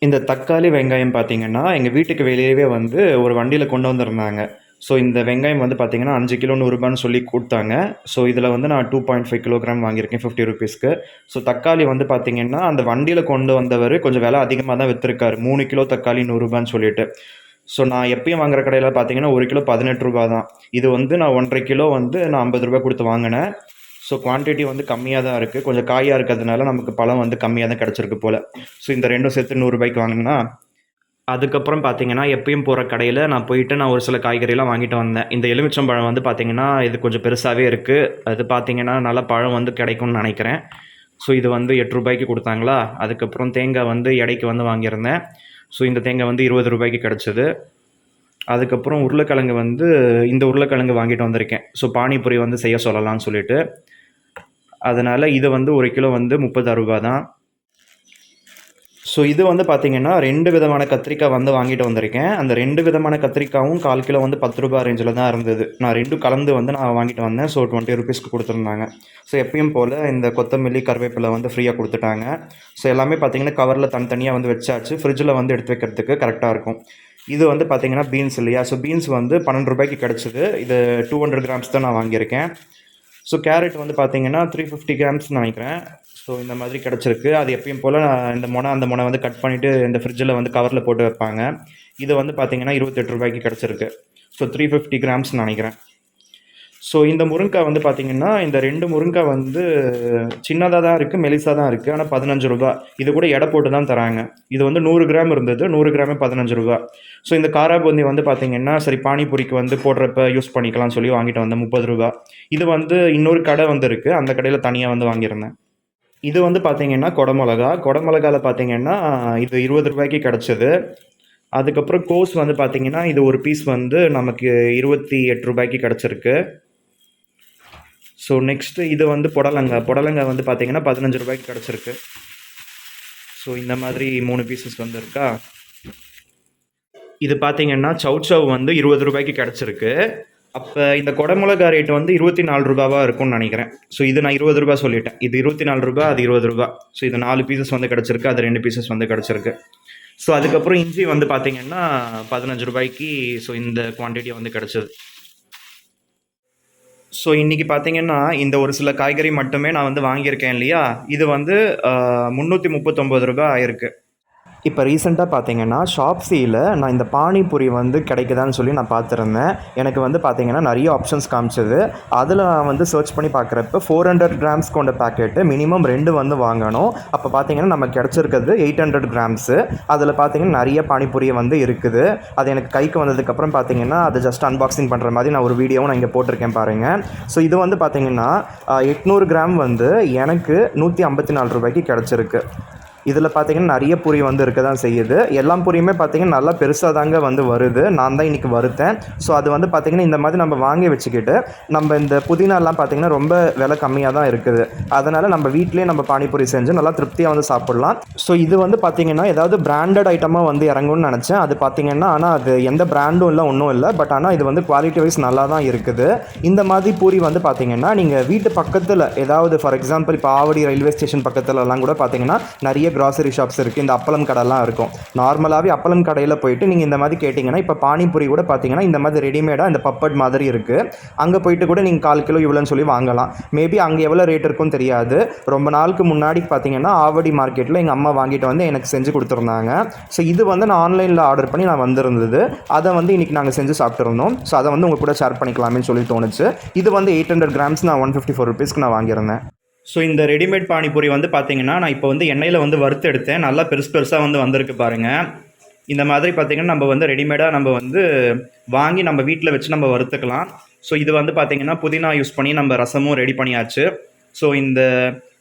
இந்த தக்காளி, வெங்காயம் பார்த்தீங்கன்னா, எங்க வீட்டுக்கு வெளியவே வந்து ஒரு வண்டியில கொண்டு வந்திருந்தாங்க. ஸோ இந்த வெங்காயம் வந்து பார்த்தீங்கன்னா, 5 கிலோ ரூ. 100ன்னு சொல்லி குடுத்தாங்க. ஸோ இதில வந்து நான் 2.5 கிலோகிராம் வாங்கியிருக்கேன் ₹50க்கு. ஸோ தக்காளி வந்து பார்த்தீங்கன்னா, அந்த வண்டியில கொண்டு வந்தவரு கொஞ்சம் விலை அதிகமா தான் வித்திருக்காரு. 3 கிலோ தக்காளி ரூ. 100ன்னு சொல்லிட்டு. ஸோ நான் எப்பயும் வாங்குற கடையில பார்த்தீங்கன்னா, 1 கிலோ ₹18 தான். இது வந்து நான் 1 1/2 கிலோ வந்து நான் ₹50 குடுத்து வாங்குனேன். ஸோ குவான்டிட்டி வந்து கம்மியா தான் இருக்கு. கொஞ்சம் காயா இருக்கிறதுனால நமக்கு பழம் வந்து கம்மியா தான் கிடைச்சிருக்கு போல. ஸோ இந்த 2ம் சேர்த்து ₹100க்கு வாங்குனேனா, அதுக்கப்புறம் பார்த்தீங்கன்னா, எப்பயும் போற கடையில நான் ஒரு சில காய்கறிலாம் வாங்கிட்டு வந்தேன். இந்த எலுமிச்சம்பழம் வந்து பார்த்தீங்கன்னா, இது கொஞ்சம் பெருசாவே இருக்கு. அது பார்த்தீங்கன்னா, நல்ல பழம் வந்து கிடைக்கும்னு நெனைக்கிறேன். ஸோ இது வந்து ₹8க்கு குடுத்தாங்களா, அதுக்கப்புறம் தேங்காய் வந்து எடைக்கு வந்து வாங்கியிருந்தேன். ஸோ இந்த தேங்காய் வந்து ₹20க்கு கிடைச்சது. அதுக்கப்புறம் உருளைக்கிழங்கு வந்து இந்த உருளைக்கிழங்கு வாங்கிட்டு வந்திருக்கேன். ஸோ பானிபூரி வந்து செய்ய சொல்லலாம்னு சொல்லிட்டு. அதனால இது வந்து 1 கிலோ வந்து ₹36 தான். ஸோ இது வந்து பார்த்தீங்கன்னா, 2 விதமான கத்திரிக்காய் வந்து வாங்கிட்டு வந்திருக்கேன். அந்த 2 விதமான கத்திரிக்காவும் 1/4 கிலோ வந்து ₹10 ரேஞ்சில தான் இருந்தது. நான் 2ம் கலந்து வந்து நான் வாங்கிட்டு வந்தேன். ஸோ ₹20க்கு குடுத்துருந்தாங்க. ஸோ எப்பயும் போல இந்த கொத்தமல்லி, கருவேப்பிலை வந்து ஃப்ரீயா குடுத்துட்டாங்க. ஸோ எல்லாமே பார்த்தீங்கன்னா, கவர்ல தனித்தனியா வந்து வச்சாச்சு. ஃப்ரிட்ஜில வந்து எடுத்து வைக்கிறதுக்கு கரெக்ட்டா இருக்கும். இது வந்து பார்த்தீங்கன்னா, பீன்ஸ் இல்லையா? ஸோ பீன்ஸ் வந்து ₹12க்கு கிடைச்சது. இது 200 கிராம்ஸ் தான் நான் வாங்கியிருக்கேன். ஸோ கேரட் வந்து பார்த்தீங்கன்னா, 350 கிராம்ஸ்ன்னு நெனைக்கிறேன். ஸோ இந்த மாதிரி கிடச்சிருக்கு. அது எப்பயும் போல இந்த மொன, அந்த மொன வந்து கட் பண்ணிட்டு இந்த ஃப்ரிட்ஜில வந்து கவர்ல போட்டு வைப்பாங்க. இது வந்து பார்த்தீங்கன்னா, ₹28க்கு கிடச்சிருக்கு. ஸோ 350 கிராம்ஸ்ன்னு நெனைக்கிறேன். ஸோ இந்த முருங்கா வந்து பார்த்தீங்கன்னா, இந்த 2 முருங்கா வந்து சின்னதா தான் இருக்கு, மெலிசா தான் இருக்கு. ஆனா ₹15. இது கூட எடை போட்டு தான் தராங்க. இது வந்து 100 கிராம் இருந்தது. 100 கிராமே ₹15. ஸோ இந்த காரா பூந்தி வந்து பார்த்தீங்கன்னா, சரி பானிபூரிக்கு வந்து போடுறப்ப யூஸ் பண்ணிக்கலாம்னு சொல்லி வாங்கிட்டு வந்தேன் ₹30. இது வந்து இன்னொரு கடை வந்து இருக்கு. அந்த கடையில தனியா வந்து வாங்கியிருந்தேன். இது வந்து பார்த்தீங்கன்னா, கொடமொளகா. கொடமொளகால பார்த்தீங்கன்னா, இது ₹20க்கு கிடைச்சது. அதுக்கப்புறம் கோஸ் வந்து பார்த்தீங்கன்னா, இது ஒரு பீஸ் வந்து நமக்கு ₹28க்கு கிடைச்சிருக்கு. ஸோ நெக்ஸ்ட்டு இது வந்து புடலங்கா. புடலங்கா வந்து பார்த்தீங்கன்னா, ₹15க்கு கிடைச்சிருக்கு. ஸோ இந்த மாதிரி 3 பீசஸ் வந்து இருக்கா. இது பார்த்தீங்கன்னா, சௌசௌ வந்து ₹20க்கு கிடைச்சிருக்கு. அப்ப இந்த கொடமொளகா ரேட் வந்து ₹24வா இருக்கும்னு நெனைக்கிறேன். ஸோ இது நான் ₹20 சொல்லிட்டேன். இது ₹24, அது ₹20. ஸோ இது 4 பீசஸ் வந்து கிடைச்சிருக்கு. அது 2 பீசஸ் வந்து கிடைச்சிருக்கு. ஸோ அதுக்கப்புறம் இஞ்சி வந்து பார்த்தீங்கன்னா, ₹15க்கு ஸோ இந்த குவான்டிட்டி வந்து கிடைச்சது. ஸோ இன்னைக்கு பார்த்தீங்கன்னா, இந்த ஒரு சில காய்கறி மட்டுமே நான் வந்து வாங்கியிருக்கேன் இல்லையா? இது வந்து ₹339 ஆயிருக்கு. இப்போ ரீசெண்டாக பார்த்தீங்கன்னா, ஷாப்ஸியில் நான் இந்த பானிபூரி வந்து கிடைக்குதான்னு சொல்லி நான் பார்த்துருந்தேன். எனக்கு வந்து பார்த்தீங்கன்னா, நிறைய ஆப்ஷன்ஸ் காமிச்சது. அதில் நான் வந்து சர்ச் பண்ணி பார்க்குறப்ப 400 கிராம்ஸ் கொண்ட பாக்கெட்டு மினிமம் 2 வந்து வாங்கணும். அப்போ பார்த்தீங்கன்னா, நமக்கு கிடச்சிருக்கிறது 800 கிராம்ஸு. அதில் பார்த்தீங்கன்னா, நிறைய பானிபூரி வந்து இருக்குது. அது எனக்கு கைக்கு வந்ததுக்கப்புறம் பார்த்தீங்கன்னா, அது ஜஸ்ட் அன்பாக்சிங் பண்ணுற மாதிரி நான் ஒரு வீடியோவும் நான் இங்கே போட்டிருக்கேன் பாருங்கள். ஸோ இது வந்து பார்த்தீங்கன்னா, 800 கிராம் வந்து எனக்கு ₹154க்கு கிடச்சிருக்கு. இதில் பார்த்தீங்கன்னா, நிறைய பூரி வந்து இருக்க தான் செய்யுது. எல்லா பூரியுமே பார்த்தீங்கன்னா, நல்லா பெருசா தாங்க வந்து வருது. நான் தான் இன்றைக்கி வறுத்தேன். ஸோ அது வந்து பார்த்தீங்கன்னா, இந்த மாதிரி நம்ம வாங்கி வச்சுக்கிட்டு, நம்ம இந்த புதினாலாம் பார்த்தீங்கன்னா, ரொம்ப விலை கம்மியா தான் இருக்குது. அதனால் நம்ம வீட்டிலேயே நம்ம பானிபூரி செஞ்சு நல்லா திருப்தியா வந்து சாப்பிடலாம். ஸோ இது வந்து பார்த்தீங்கன்னா, ஏதாவது பிராண்டட் ஐட்டமாக வந்து இறங்கும்னு நினச்சேன். அது பார்த்தீங்கன்னா, ஆனால் அது எந்த பிராண்டும் இல்லை, ஒன்றும் இல்லை. பட் ஆனால் இது வந்து குவாலிட்டி வைஸ் நல்லா தான் இருக்குது. இந்த மாதிரி பூரி வந்து பார்த்தீங்கன்னா, நீங்கள் வீட்டு பக்கத்தில் ஏதாவது ஃபார் எக்ஸாம்பிள் இப்போ ஆவடி ரயில்வே ஸ்டேஷன் பக்கத்துலலாம் கூட பார்த்தீங்கன்னா, நிறைய கிராசரி ஷாப்ஸ் இருக்குது. இந்த அப்பளம் கடைலாம் இருக்கும். நார்மலாகவே அப்பளம் கடையில் போயிட்டு நீங்கள் இந்த மாதிரி கேட்டிங்கன்னா, இப்போ பானிபூரி கூட பார்த்தீங்கன்னா, இந்த மாதிரி ரெடிமேடாக இந்த பப்பட் மாதிரி இருக்குது. அங்கே போயிட்டு கூட நீங்கள் 1/4 கிலோ இவ்வளோன்னு சொல்லி வாங்கலாம். மேபி அங்கே எவ்வளோ ரேட் இருக்குன்னு தெரியாது. ரொம்ப நாளுக்கு முன்னாடி பார்த்தீங்கன்னா, ஆவடி மார்க்கெட்டில் எங்கள் அம்மா வாங்கிட்டு வந்து எனக்கு செஞ்சு கொடுத்துருந்தாங்க. ஸோ இது வந்து நான் ஆன்லைனில் ஆர்டர் பண்ணி நான் வந்திருந்தது. அதை வந்து இன்றைக்கி நாங்கள் செஞ்சு சாப்பிட்ருந்தோம். ஸோ அதை வந்து உங்கள் கூட ஷேர் பண்ணிக்கலாமேன்னு சொல்லி தோணுச்சு. இது வந்து 800 கிராம்ஸ் நான் ₹154க்கு நான் வாங்கியிருந்தேன். ஸோ இந்த ரெடிமேட் பானிபூரி வந்து பார்த்தீங்கன்னா, நான் இப்போ வந்து எண்ணெயில் வந்து வறுத்து எடுத்தேன். நல்லா பெருசு பெருசாக வந்து வந்திருக்கு பாருங்கள். இந்த மாதிரி பார்த்தீங்கன்னா, நம்ம வந்து ரெடிமேடாக நம்ம வந்து வாங்கி நம்ம வீட்டில் வச்சு நம்ம வறுத்துக்கலாம். ஸோ இது வந்து பார்த்தீங்கன்னா, புதினா யூஸ் பண்ணி நம்ம ரசமும் ரெடி பண்ணியாச்சு. ஸோ இந்த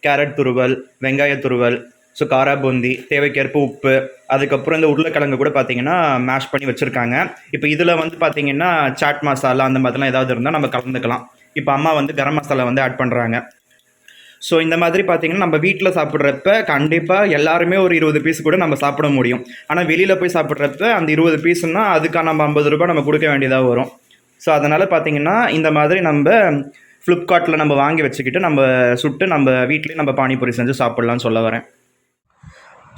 கேரட் துருவல், வெங்காய துருவல், ஸோ காரா பூந்தி, தேவைக்கேற்ப உப்பு, அதுக்கப்புறம் இந்த உருளைக்கிழங்கு கூட பார்த்தீங்கன்னா மேஷ் பண்ணி வச்சுருக்காங்க. இப்போ இதில் வந்து பார்த்தீங்கன்னா, சாட் மசாலா அந்த மாதிரிலாம் ஏதாவது இருந்தால் நம்ம கலந்துக்கலாம். இப்போ அம்மா வந்து கரம் மசாலா வந்து ஆட் பண்ணுறாங்க. ஸோ இந்த மாதிரி பார்த்தீங்கன்னா, நம்ம வீட்டில் சாப்பிட்றப்ப கண்டிப்பாக எல்லாருமே ஒரு 20 பீஸ் கூட நம்ம சாப்பிட முடியும். ஆனால் வெளியில் போய் சாப்பிட்றப்ப அந்த 20 பீஸுன்னா அதுக்காக நம்ம ₹50 நம்ம கொடுக்க வேண்டியதாக வரும். ஸோ அதனால் பார்த்தீங்கன்னா, இந்த மாதிரி நம்ம ஃப்ளிப்கார்ட்டில் நம்ம வாங்கி வச்சுக்கிட்டு நம்ம சுட்டு நம்ம வீட்லேயே நம்ம பானிபூரி செஞ்சு சாப்பிட்லான்னு சொல்ல வரேன்.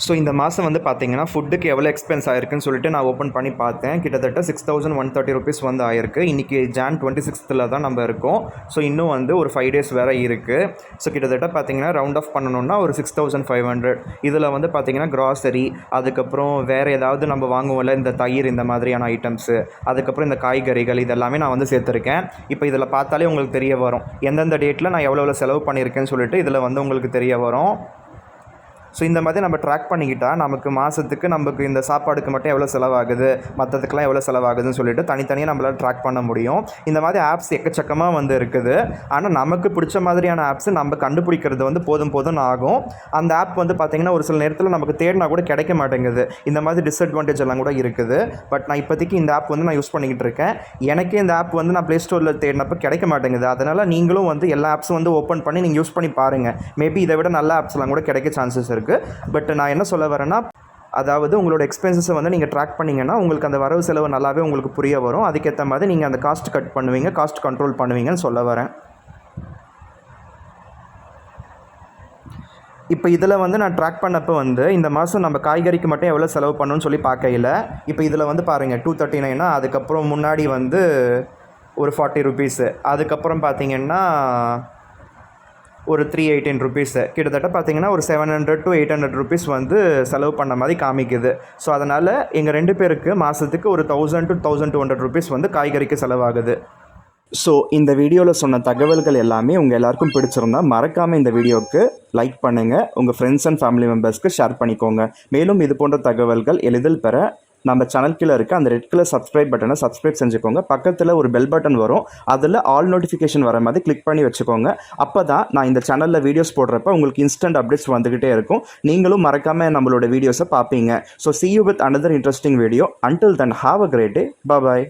ஸோ இந்த மாதம் வந்து பார்த்தீங்கன்னா ஃபுட்டுக்கு எவ்வளோ எக்ஸ்பென்ஸ் ஆயிருக்குன்னு சொல்லிட்டு நான் ஓப்பன் பண்ணி பார்த்தேன். கிட்டத்தட்ட 6130 ருபீஸ் வந்து ஆயிருக்கு. இன்றைக்கி Jan 26th தான் நம்ம இருக்கோம். ஸோ இன்னும் வந்து ஒரு 5 days வேறு இருக்குது. ஸோ கிட்டத்தட்ட பார்த்தீங்கன்னா ரவுண்ட் ஆஃப் பண்ணணுன்னா ஒரு 6500. இதில் வந்து பார்த்தீங்கன்னா கிராசரி, அதுக்கப்புறம் வேறு ஏதாவது நம்ம வாங்குவோம்ல இந்த தயிர் இந்த மாதிரியான ஐட்டம்ஸு, அதுக்கப்புறம் இந்த காய்கறிகள் இதெல்லாமே நான் வந்து சேர்த்துருக்கேன். இப்போ இதில் பார்த்தாலே உங்களுக்கு தெரிய வரும் எந்தெந்த டேட்டில் நான் எவ்வளோ செலவு பண்ணியிருக்கேன்னு சொல்லிட்டு இதில் வந்து உங்களுக்கு தெரிய வரும். ஸோ இந்த மாதிரி நம்ம ட்ராக் பண்ணிக்கிட்டால் நமக்கு மாதத்துக்கு நமக்கு இந்த சாப்பாடுக்கு மட்டும் எவ்வளோ செலவாகுது, மற்றதுக்கெலாம் எவ்வளோ செலவாகுதுன்னு சொல்லிட்டு தனித்தனியாக நம்மளால் ட்ராக் பண்ண முடியும். இந்த மாதிரி ஆப்ஸ் எக்கச்சக்கமாக வந்து இருக்குது. ஆனால் நமக்கு பிடிச்ச மாதிரியான ஆப்ஸு நம்ம கண்டுபிடிக்கிறது வந்து போதும் ஆகும். அந்த ஆப் வந்து பார்த்திங்கன்னா ஒரு சில நேரத்தில் நமக்கு தேடினா கூட கிடைக்க மாட்டேங்குது. இந்த மாதிரி டிஸ்அட்வான்டேஜ் எல்லாம் கூட இருக்குது. பட் நான் இப்போதைக்கு இந்த ஆப் வந்து நான் யூஸ் பண்ணிக்கிட்டு இருக்கேன். எனக்கே இந்த ஆப் வந்து நான் ப்ளே ஸ்டோரில் தேடினப்போ கிடைக்க மாட்டேங்குது. அதனால் நீங்களும் வந்து எல்லா ஆப்ஸும் வந்து ஓப்பன் பண்ணி நீங்கள் யூஸ் பண்ணி பாருங்கள். மேபி இதை விட நல்ல ஆப்ஸ்லாம் கூட கிடைக்க சான்சஸ் இருக்குது. பட் நான் என்ன சொல்ல வரேன்னா, அதாவது உங்களோட எக்ஸ்பென்சஸை வந்து நீங்கள் ட்ராக் பண்ணிங்கன்னா உங்களுக்கு அந்த வரவு செலவு நல்லாவே உங்களுக்கு புரிய வரும். அதுக்கேற்ற மாதிரி நீங்கள் அந்த காஸ்ட் கட் பண்ணுவீங்க, காஸ்ட் கண்ட்ரோல் பண்ணுவீங்கன்னு சொல்ல வரேன். இப்போ இதில் வந்து நான் ட்ராக் பண்ணப்போ வந்து இந்த மாதம் நம்ம காய்கறிக்கு மட்டும் எவ்வளோ செலவு பண்ணணும்னு சொல்லி பார்க்கையில், இப்போ இதில் வந்து பாருங்கள் 239, அதுக்கப்புறம் முன்னாடி வந்து ஒரு 40 ருபீஸு, அதுக்கப்புறம் பார்த்திங்கன்னா ஒரு 318 ருபீஸு, கிட்டத்தட்ட பார்த்திங்கன்னா ஒரு 700 to 800 ருபீஸ் வந்து செலவு பண்ண மாதிரி காமிக்குது. ஸோ அதனால் எங்கள் 2 பேருக்கு மாதத்துக்கு ஒரு 1000 to 1200 ருபீஸ் வந்து காய்கறிக்கு செலவாகுது. ஸோ இந்த வீடியோவில் சொன்ன தகவல்கள் எல்லாமே உங்கள் எல்லாருக்கும் பிடிச்சிருந்தா மறக்காமல் இந்த வீடியோவுக்கு லைக் பண்ணுங்கள், உங்கள் ஃப்ரெண்ட்ஸ் அண்ட் ஃபேமிலி மெம்பர்ஸ்க்கு ஷேர் பண்ணிக்கோங்க. மேலும் இது போன்ற தகவல்கள் எளிதில் பெற நம்ம சேனல் கீழே இருக்க அந்த ரெட் கலர் சப்ஸ்கிரைப் பட்டனை சப்ஸ்கிரைப் செஞ்சுக்கோங்க. பக்கத்தில் ஒரு பெல் பட்டன் வரும், அதில் ஆல் நோட்டிஃபிகேஷன் வர மாதிரி கிளிக் பண்ணி வச்சுக்கோங்க. அப்போ தான் நான் இந்த சேனலில் வீடியோஸ் போடுறப்ப உங்களுக்கு இன்ஸ்டன்ட் அப்டேட்ஸ் வந்துக்கிட்டே இருக்கும். நீங்களும் மறக்காமல் நம்மளோட வீடியோஸை பார்ப்பீங்க. So see you with another interesting video. Until then, have a great day. Bye bye.